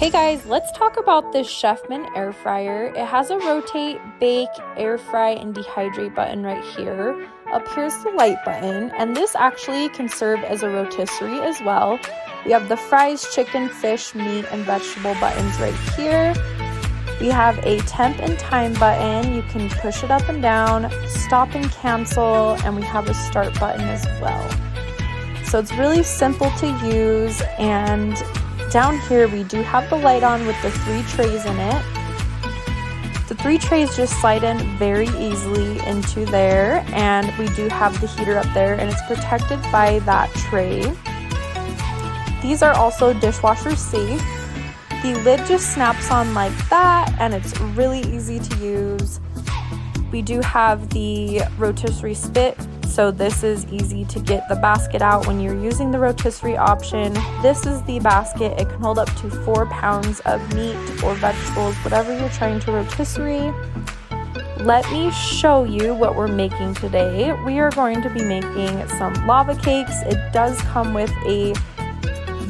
Hey guys, let's talk about this CHEFMAN air fryer. It has a rotate, bake, air fry, and dehydrate button right here. Up here's the light button, and this actually can serve as a rotisserie as well. We have the fries, chicken, fish, meat, and vegetable buttons right here. We have a temp and time button. You can push it up and down, stop and cancel, and we have a start button as well. So it's really simple to use, and down here we do have the light on with the 3 trays in it. The 3 trays just slide in very easily into there, and we do have the heater up there, and it's protected by that tray. These are also dishwasher safe. The lid just snaps on like that, and it's really easy to use. We do have the rotisserie spit, so this is easy to get the basket out when you're using the rotisserie option. This is the basket. It can hold up to 4 pounds of meat or vegetables, whatever you're trying to rotisserie. Let me show you what we're making today. We are going to be making some lava cakes. It does come with a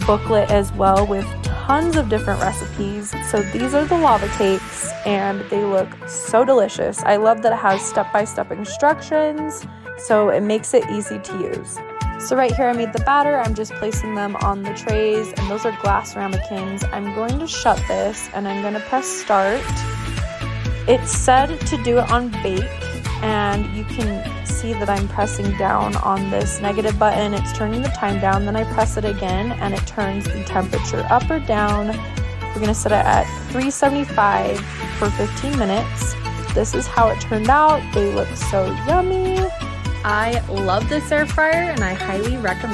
booklet as well with tons of different recipes. So these are the lava cakes, and they look so delicious. I love that it has step-by-step instructions, so it makes it easy to use. So right here I made the batter. I'm just placing them on the trays, and those are glass ramekins. I'm going to shut this, and I'm going to press start. It's said to do it on bake, and you can see that I'm pressing down on this negative button. It's turning the time down. Then I press it again, and it turns the temperature up or down. We're going to set it at 375 for 15 minutes. This is how it turned out. They look so yummy. I love this air fryer, and I highly recommend it.